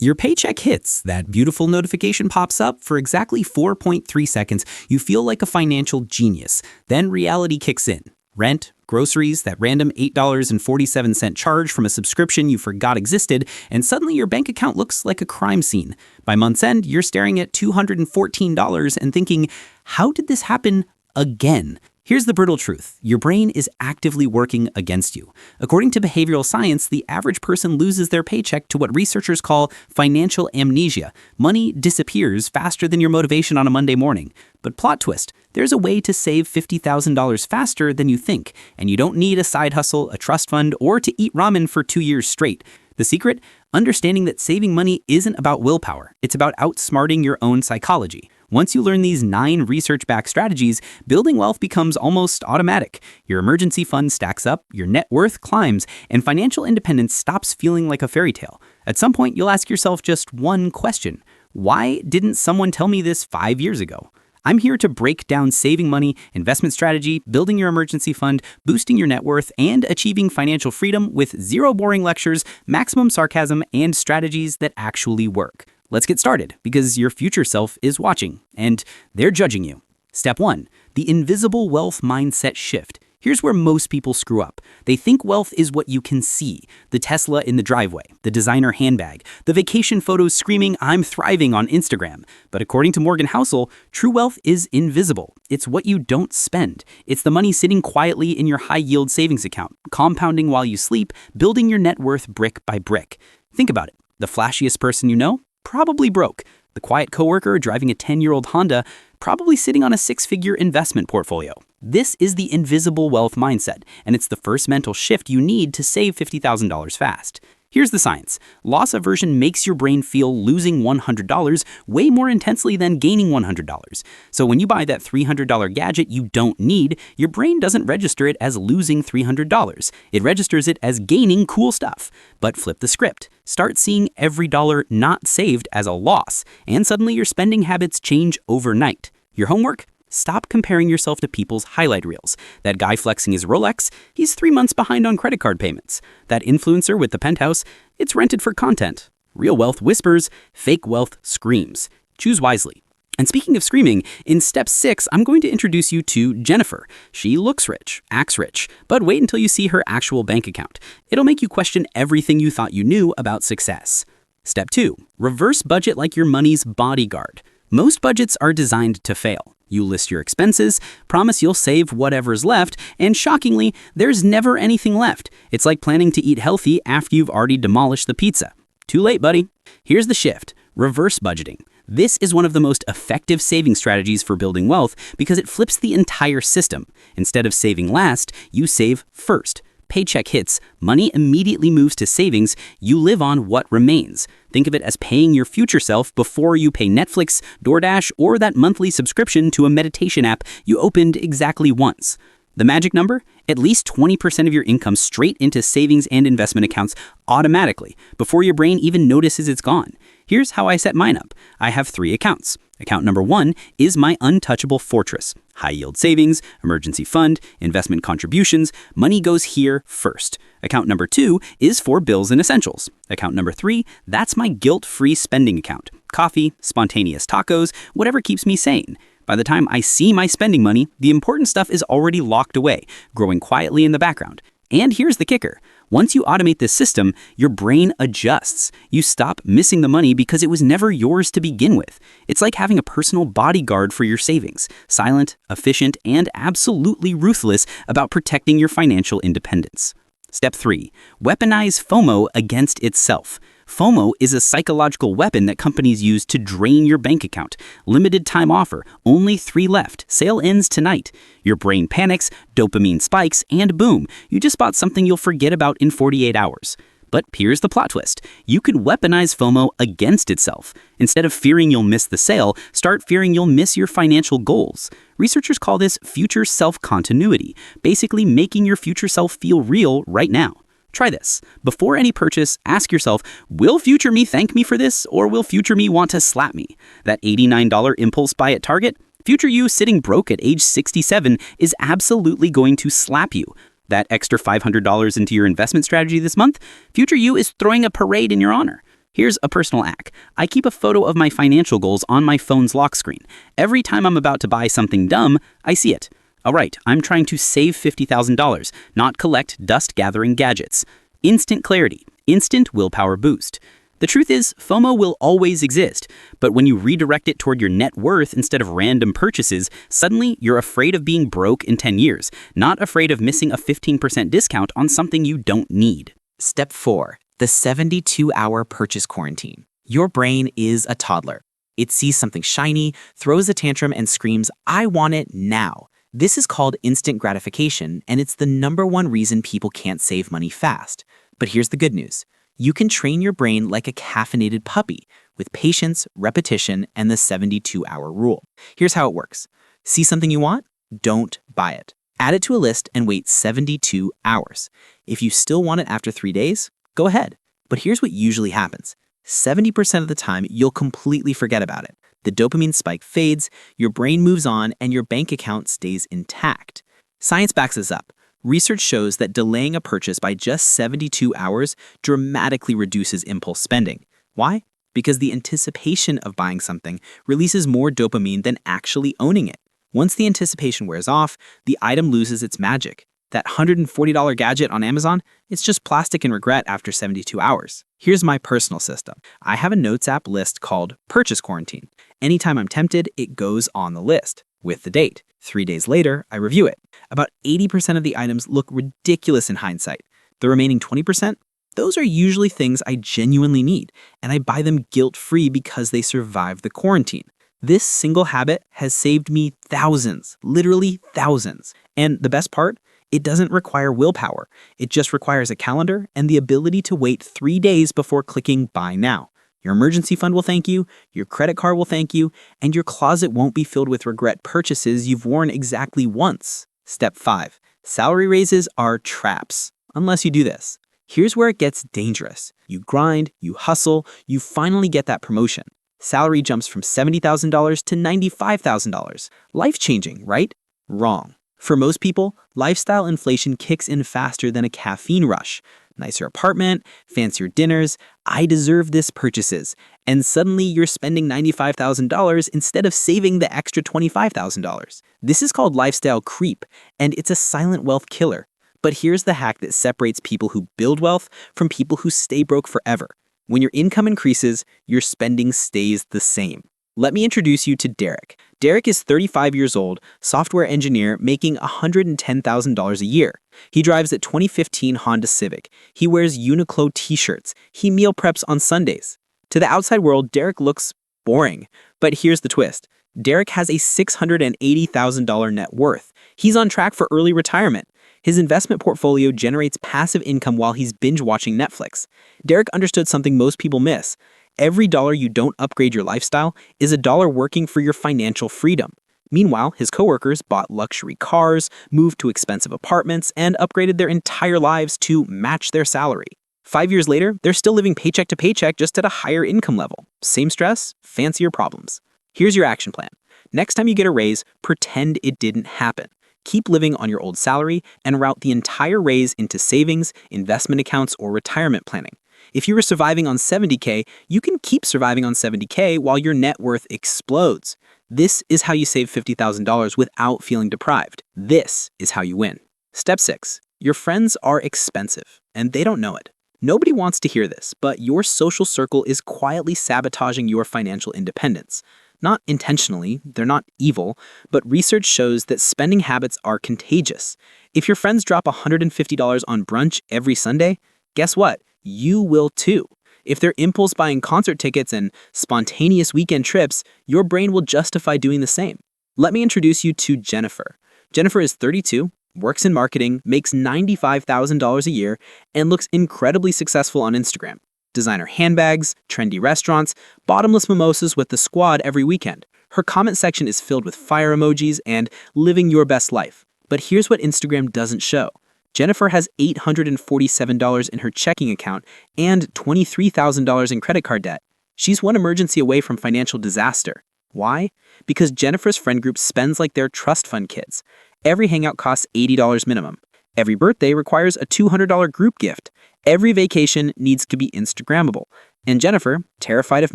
Your paycheck hits, that beautiful notification pops up. For exactly 4.3 seconds, you feel like a financial genius. Then reality kicks in. Rent, groceries, that random $8.47 charge from a subscription you forgot existed, and suddenly your bank account looks like a crime scene. By month's end, you're staring at $214 and thinking, how did this happen again? Here's the brutal truth. Your brain is actively working against you. According to behavioral science, the average person loses their paycheck to what researchers call financial amnesia. Money disappears faster than your motivation on a Monday morning. But plot twist, there's a way to save $50,000 faster than you think, and you don't need a side hustle, a trust fund, or to eat ramen for 2 years straight. The secret? Understanding that saving money isn't about willpower. It's about outsmarting your own psychology. Once you learn these 9 research-backed strategies, building wealth becomes almost automatic. Your emergency fund stacks up, your net worth climbs, and financial independence stops feeling like a fairy tale. At some point, you'll ask yourself just one question. Why didn't someone tell me this 5 years ago? I'm here to break down saving money, investment strategy, building your emergency fund, boosting your net worth, and achieving financial freedom with 0 boring lectures, maximum sarcasm, and strategies that actually work. Let's get started, because your future self is watching, and they're judging you. Step 1. The invisible wealth mindset shift. Here's where most people screw up. They think wealth is what you can see. The Tesla in the driveway, the designer handbag, the vacation photos screaming, "I'm thriving" on Instagram. But according to Morgan Housel, true wealth is invisible. It's what you don't spend. It's the money sitting quietly in your high-yield savings account, compounding while you sleep, building your net worth brick by brick. Think about it. The flashiest person you know? Probably broke. The quiet coworker driving a 10-year-old Honda, probably sitting on a 6-figure investment portfolio. This is the invisible wealth mindset, and it's the first mental shift you need to save $50,000 fast. Here's the science. Loss aversion makes your brain feel losing $100 way more intensely than gaining $100. So when you buy that $300 gadget you don't need, your brain doesn't register it as losing $300. It registers it as gaining cool stuff. But flip the script. Start seeing every dollar not saved as a loss, and suddenly your spending habits change overnight. Your homework? Stop comparing yourself to people's highlight reels. That guy flexing his Rolex, he's 3 months behind on credit card payments. That influencer with the penthouse, it's rented for content. Real wealth whispers, fake wealth screams. Choose wisely. And speaking of screaming, in step 6, I'm going to introduce you to Jennifer. She looks rich, acts rich, but wait until you see her actual bank account. It'll make you question everything you thought you knew about success. Step 2, reverse budget like your money's bodyguard. Most budgets are designed to fail. You list your expenses, promise you'll save whatever's left, and shockingly, there's never anything left. It's like planning to eat healthy after you've already demolished the pizza. Too late, buddy. Here's the shift. Reverse budgeting. This is one of the most effective saving strategies for building wealth because it flips the entire system. Instead of saving last, you save first. Paycheck hits, money immediately moves to savings, you live on what remains. Think of it as paying your future self before you pay Netflix, DoorDash, or that monthly subscription to a meditation app you opened exactly once. The magic number? At least 20% of your income straight into savings and investment accounts automatically before your brain even notices it's gone. Here's how I set mine up. I have 3 accounts. Account number 1 is my untouchable fortress. High-yield savings, emergency fund, investment contributions. Money goes here first. Account number 2 is for bills and essentials. Account number 3, that's my guilt-free spending account. Coffee, spontaneous tacos, whatever keeps me sane. By the time I see my spending money, the important stuff is already locked away, growing quietly in the background. And here's the kicker. Once you automate this system, your brain adjusts. You stop missing the money because it was never yours to begin with. It's like having a personal bodyguard for your savings, silent, efficient, and absolutely ruthless about protecting your financial independence. Step 3. Weaponize FOMO against itself. FOMO is a psychological weapon that companies use to drain your bank account. Limited time offer, only 3 left, sale ends tonight. Your brain panics, dopamine spikes, and boom, you just bought something you'll forget about in 48 hours. But here's the plot twist. You can weaponize FOMO against itself. Instead of fearing you'll miss the sale, start fearing you'll miss your financial goals. Researchers call this future self-continuity, basically making your future self feel real right now. Try this. Before any purchase, ask yourself, will future me thank me for this, or will future me want to slap me? That $89 impulse buy at Target? Future you sitting broke at age 67 is absolutely going to slap you. That extra $500 into your investment strategy this month? Future you is throwing a parade in your honor. Here's a personal hack. I keep a photo of my financial goals on my phone's lock screen. Every time I'm about to buy something dumb, I see it. All right, I'm trying to save $50,000, not collect dust-gathering gadgets. Instant clarity, instant willpower boost. The truth is, FOMO will always exist, but when you redirect it toward your net worth instead of random purchases, suddenly you're afraid of being broke in 10 years, not afraid of missing a 15% discount on something you don't need. Step 4. The 72-hour purchase quarantine. Your brain is a toddler. It sees something shiny, throws a tantrum, and screams, "I want it now." This is called instant gratification, and it's the #1 reason people can't save money fast. But here's the good news. You can train your brain like a caffeinated puppy with patience, repetition, and the 72-hour rule. Here's how it works. See something you want? Don't buy it. Add it to a list and wait 72 hours. If you still want it after 3 days, go ahead. But here's what usually happens. 70% of the time, you'll completely forget about it. The dopamine spike fades, your brain moves on, and your bank account stays intact. Science backs this up. Research shows that delaying a purchase by just 72 hours dramatically reduces impulse spending. Why? Because the anticipation of buying something releases more dopamine than actually owning it. Once the anticipation wears off, the item loses its magic. That $140 gadget on Amazon, it's just plastic and regret after 72 hours. Here's my personal system. I have a notes app list called Purchase Quarantine. Anytime I'm tempted, it goes on the list with the date. 3 days later, I review it. About 80% of the items look ridiculous in hindsight. The remaining 20%, those are usually things I genuinely need, and I buy them guilt-free because they survived the quarantine. This single habit has saved me thousands, literally thousands. And the best part? It doesn't require willpower. It just requires a calendar and the ability to wait 3 days before clicking Buy Now. Your emergency fund will thank you, your credit card will thank you, and your closet won't be filled with regret purchases you've worn exactly once. Step 5. Salary raises are traps, unless you do this. Here's where it gets dangerous. You grind, you hustle, you finally get that promotion. Salary jumps from $70,000 to $95,000. Life-changing, right? Wrong. For most people, lifestyle inflation kicks in faster than a caffeine rush. Nicer apartment, fancier dinners, I deserve this purchases. And suddenly you're spending $95,000 instead of saving the extra $25,000. This is called lifestyle creep, and it's a silent wealth killer. But here's the hack that separates people who build wealth from people who stay broke forever. When your income increases, your spending stays the same. Let me introduce you to Derek. Derek is 35 years old, software engineer making $110,000 a year. He drives a 2015 Honda Civic. He wears Uniqlo t-shirts. He meal preps on Sundays. To the outside world, Derek looks boring. But here's the twist. Derek has a $680,000 net worth. He's on track for early retirement. His investment portfolio generates passive income while he's binge-watching Netflix. Derek understood something most people miss. Every dollar you don't upgrade your lifestyle is a dollar working for your financial freedom. Meanwhile, his coworkers bought luxury cars, moved to expensive apartments, and upgraded their entire lives to match their salary. 5 years later, they're still living paycheck to paycheck just at a higher income level. Same stress, fancier problems. Here's your action plan. Next time you get a raise, pretend it didn't happen. Keep living on your old salary and route the entire raise into savings, investment accounts, or retirement planning. If you were surviving on $70K, you can keep surviving on $70K while your net worth explodes. This is how you save $50,000 without feeling deprived. This is how you win. Step 6. Your friends are expensive, and they don't know it. Nobody wants to hear this, but your social circle is quietly sabotaging your financial independence. Not intentionally, they're not evil, but research shows that spending habits are contagious. If your friends drop $150 on brunch every Sunday, guess what? You will too. If they're impulse buying concert tickets and spontaneous weekend trips, your brain will justify doing the same. Let me introduce you to Jennifer. Jennifer is 32, works in marketing, makes $95,000 a year, and looks incredibly successful on Instagram. Designer handbags, trendy restaurants, bottomless mimosas with the squad every weekend. Her comment section is filled with fire emojis and living your best life. But here's what Instagram doesn't show. Jennifer has $847 in her checking account and $23,000 in credit card debt. She's one emergency away from financial disaster. Why? Because Jennifer's friend group spends like they're trust fund kids. Every hangout costs $80 minimum. Every birthday requires a $200 group gift. Every vacation needs to be Instagrammable. And Jennifer, terrified of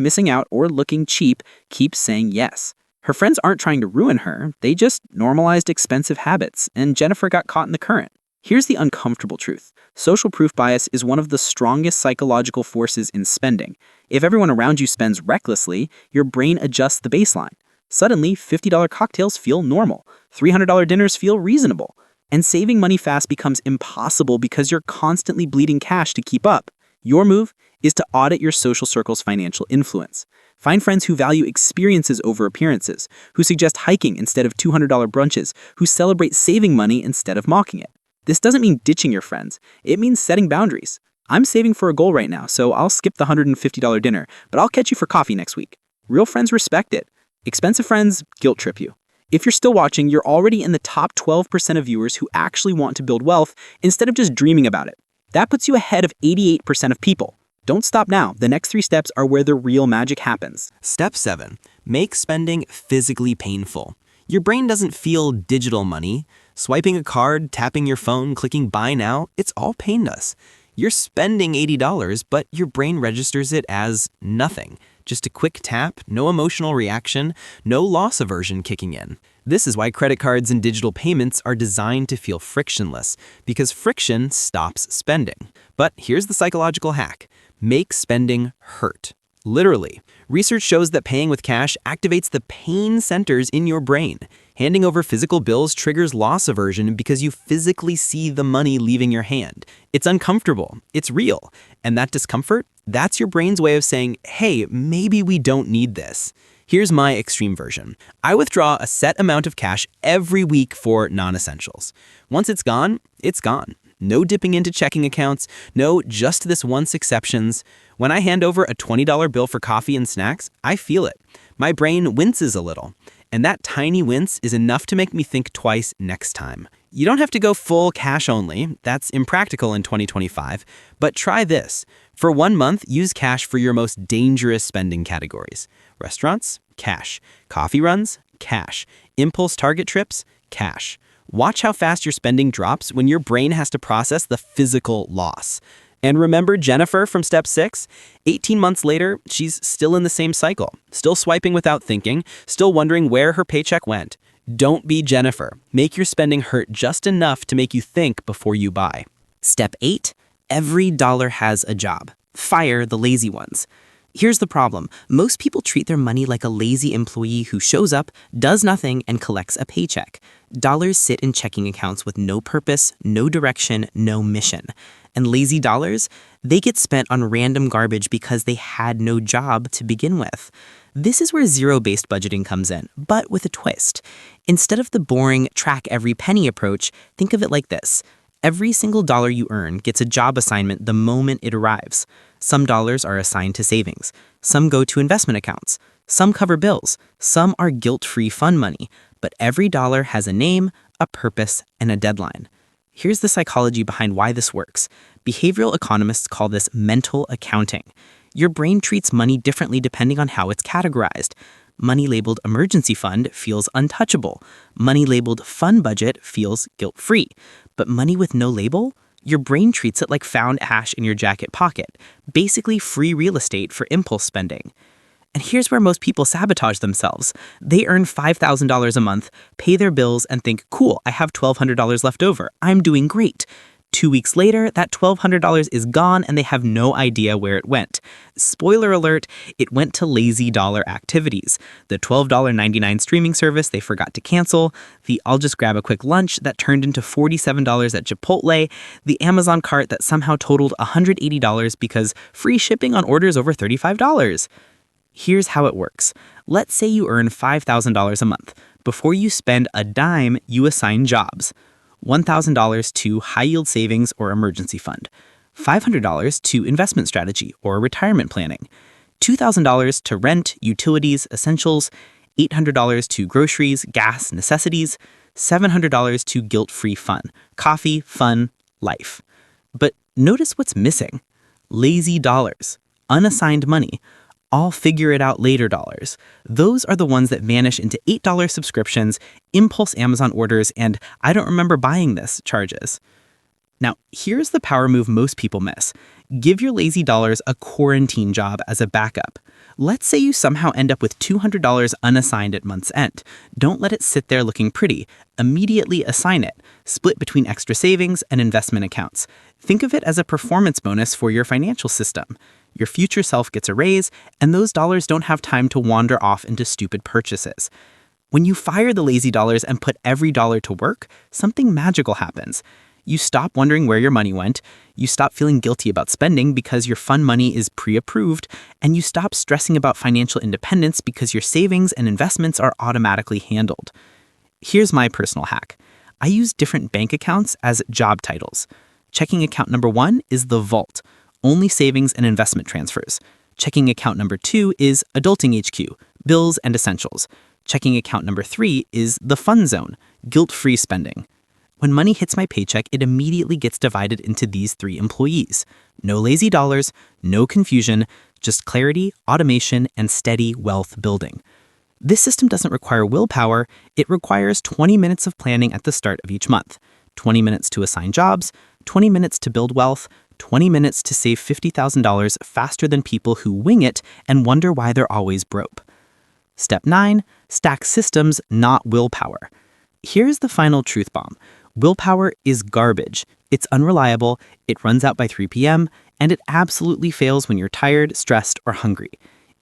missing out or looking cheap, keeps saying yes. Her friends aren't trying to ruin her, they just normalized expensive habits, and Jennifer got caught in the current. Here's the uncomfortable truth. Social proof bias is one of the strongest psychological forces in spending. If everyone around you spends recklessly, your brain adjusts the baseline. Suddenly, $50 cocktails feel normal, $300 dinners feel reasonable, and saving money fast becomes impossible because you're constantly bleeding cash to keep up. Your move is to audit your social circle's financial influence. Find friends who value experiences over appearances, who suggest hiking instead of $200 brunches, who celebrate saving money instead of mocking it. This doesn't mean ditching your friends. It means setting boundaries. I'm saving for a goal right now, so I'll skip the $150 dinner, but I'll catch you for coffee next week. Real friends respect it. Expensive friends guilt trip you. If you're still watching, you're already in the top 12% of viewers who actually want to build wealth instead of just dreaming about it. That puts you ahead of 88% of people. Don't stop now. The next 3 steps are where the real magic happens. Step 7. Make spending physically painful. Your brain doesn't feel digital money. Swiping a card, tapping your phone, clicking buy now, it's all painless. You're spending $80, but your brain registers it as nothing. Just a quick tap, no emotional reaction, no loss aversion kicking in. This is why credit cards and digital payments are designed to feel frictionless, because friction stops spending. But here's the psychological hack. Make spending hurt. Literally. Research shows that paying with cash activates the pain centers in your brain. Handing over physical bills triggers loss aversion because you physically see the money leaving your hand. It's uncomfortable. It's real. And that discomfort, that's your brain's way of saying, hey, maybe we don't need this. Here's my extreme version. I withdraw a set amount of cash every week for non-essentials. Once it's gone, it's gone. No dipping into checking accounts, no just this once exceptions. When I hand over a $20 bill for coffee and snacks, I feel it. My brain winces a little. And that tiny wince is enough to make me think twice next time. You don't have to go full cash only. That's impractical in 2025. But try this. For 1 month, use cash for your most dangerous spending categories. Restaurants? Cash. Coffee runs? Cash. Impulse Target trips? Cash. Watch how fast your spending drops when your brain has to process the physical loss. And remember Jennifer from step 6? 18 months later, she's still in the same cycle, still swiping without thinking, still wondering where her paycheck went. Don't be Jennifer. Make your spending hurt just enough to make you think before you buy. Step 8. Every dollar has a job. Fire the lazy ones. Here's the problem. Most people treat their money like a lazy employee who shows up, does nothing, and collects a paycheck. Dollars sit in checking accounts with no purpose, no direction, no mission. And lazy dollars, they get spent on random garbage because they had no job to begin with. This is where zero-based budgeting comes in, but with a twist. Instead of the boring track every penny approach, think of it like this. Every single dollar you earn gets a job assignment the moment it arrives. Some dollars are assigned to savings. Some go to investment accounts. Some cover bills. Some are guilt-free fun money. But every dollar has a name, a purpose, and a deadline. Here's the psychology behind why this works. Behavioral economists call this mental accounting. Your brain treats money differently depending on how it's categorized. Money labeled emergency fund feels untouchable. Money labeled fun budget feels guilt-free. But money with no label? Your brain treats it like found ash in your jacket pocket, basically free real estate for impulse spending. And here's where most people sabotage themselves. They earn $5,000 a month, pay their bills, and think, cool, I have $1,200 left over. I'm doing great. 2 weeks later, that $1,200 is gone and they have no idea where it went. Spoiler alert, it went to lazy dollar activities. The $12.99 streaming service they forgot to cancel, the I'll just grab a quick lunch that turned into $47 at Chipotle, the Amazon cart that somehow totaled $180 because free shipping on orders over $35. Here's how it works. Let's say you earn $5,000 a month. Before you spend a dime, you assign jobs. $1,000 to high-yield savings or emergency fund, $500 to investment strategy or retirement planning, $2,000 to rent, utilities, essentials, $800 to groceries, gas, necessities, $700 to guilt-free fun, coffee, fun, life. But notice what's missing. Lazy dollars, unassigned money, I'll figure it out later dollars. Those are the ones that vanish into $8 subscriptions, impulse Amazon orders, and I don't remember buying this charges. Now, here's the power move most people miss. Give your lazy dollars a quarantine job as a backup. Let's say you somehow end up with $200 unassigned at month's end. Don't let it sit there looking pretty. Immediately assign it. Split between extra savings and investment accounts. Think of it as a performance bonus for your financial system. Your future self gets a raise, and those dollars don't have time to wander off into stupid purchases. When you fire the lazy dollars and put every dollar to work, something magical happens. You stop wondering where your money went, you stop feeling guilty about spending because your fun money is pre-approved, and you stop stressing about financial independence because your savings and investments are automatically handled. Here's my personal hack. I use different bank accounts as job titles. Checking account number 1 is the vault, only savings and investment transfers. Checking account number 2 is adulting HQ, bills and essentials. Checking account number 3 is the fun zone, guilt-free spending. When money hits my paycheck, it immediately gets divided into these 3 employees. No lazy dollars, no confusion, just clarity, automation, and steady wealth building. This system doesn't require willpower, it requires 20 minutes of planning at the start of each month, 20 minutes to assign jobs, 20 minutes to build wealth, 20 minutes to save $50,000 faster than people who wing it and wonder why they're always broke. Step 9, stack systems, not willpower. Here's the final truth bomb. Willpower is garbage. It's unreliable, it runs out by 3 p.m., and it absolutely fails when you're tired, stressed, or hungry.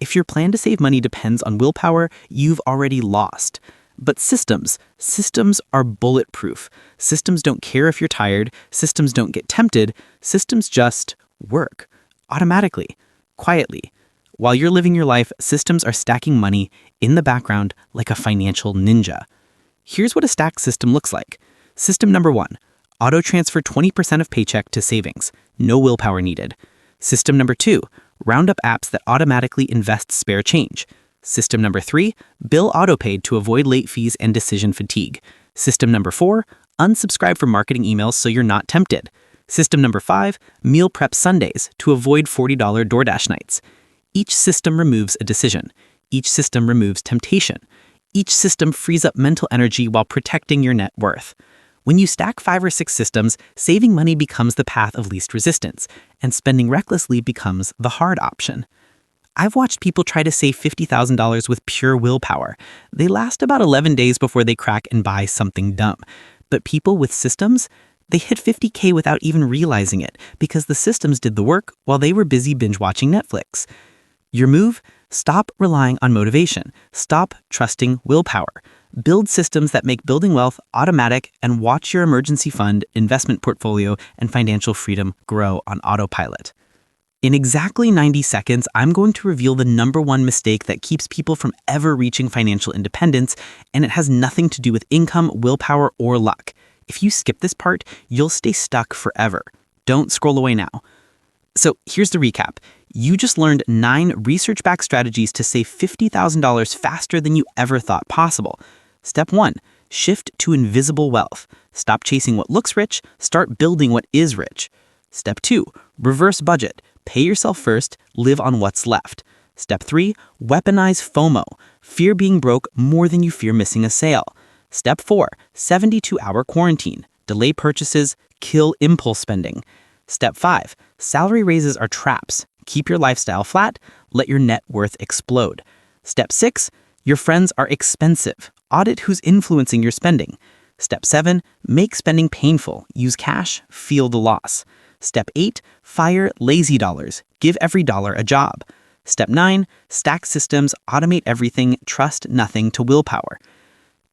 If your plan to save money depends on willpower, you've already lost. But systems are bulletproof. Systems don't care if you're tired, systems don't get tempted, systems just work. Automatically, quietly. While you're living your life, systems are stacking money in the background like a financial ninja. Here's what a stacked system looks like. System number 1, auto-transfer 20% of paycheck to savings. No willpower needed. System number 2, round up apps that automatically invest spare change. System number 3, bill auto-paid to avoid late fees and decision fatigue. System number 4, unsubscribe from marketing emails so you're not tempted. System number 5, meal prep Sundays to avoid $40 DoorDash nights. Each system removes a decision. Each system removes temptation. Each system frees up mental energy while protecting your net worth. When you stack 5 or 6 systems, saving money becomes the path of least resistance, and spending recklessly becomes the hard option. I've watched people try to save $50,000 with pure willpower. They last about 11 days before they crack and buy something dumb. But people with systems, they hit $50K without even realizing it because the systems did the work while they were busy binge-watching Netflix. Your move? Stop relying on motivation. Stop trusting willpower. Build systems that make building wealth automatic and watch your emergency fund, investment portfolio, and financial freedom grow on autopilot. In exactly 90 seconds, I'm going to reveal the number 1 mistake that keeps people from ever reaching financial independence, and it has nothing to do with income, willpower, or luck. If you skip this part, you'll stay stuck forever. Don't scroll away now. So here's the recap. You just learned 9 research-backed strategies to save $50,000 faster than you ever thought possible. Step 1, shift to invisible wealth. Stop chasing what looks rich, start building what is rich. Step 2, reverse budget. Pay yourself first, live on what's left. Step 3, weaponize FOMO. Fear being broke more than you fear missing a sale. Step 4, 72-hour quarantine. Delay purchases, kill impulse spending. Step 5, salary raises are traps. Keep your lifestyle flat, let your net worth explode. Step 6, your friends are expensive. Audit who's influencing your spending. Step 7, make spending painful. Use cash, feel the loss. Step 8, fire lazy dollars. Give every dollar a job. Step 9, stack systems, automate everything, trust nothing to willpower.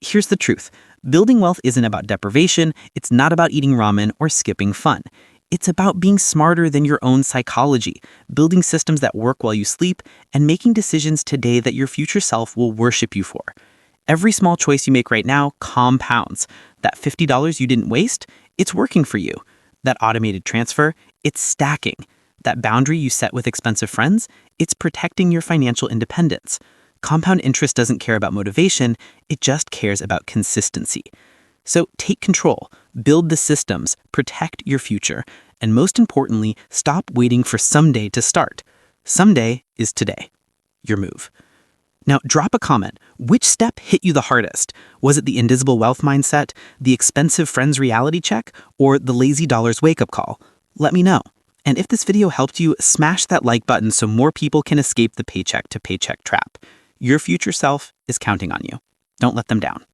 Here's the truth. Building wealth isn't about deprivation, it's not about eating ramen or skipping fun. It's about being smarter than your own psychology, building systems that work while you sleep, and making decisions today that your future self will worship you for. Every small choice you make right now compounds. That $50 you didn't waste, it's working for you. That automated transfer, it's stacking. That boundary you set with expensive friends, it's protecting your financial independence. Compound interest doesn't care about motivation, it just cares about consistency. So take control, build the systems, protect your future, and most importantly, stop waiting for someday to start. Someday is today. Your move. Now, drop a comment. Which step hit you the hardest? Was it the invisible wealth mindset, the expensive friends reality check, or the lazy dollars wake-up call? Let me know. And if this video helped you, smash that like button so more people can escape the paycheck to paycheck trap. Your future self is counting on you. Don't let them down.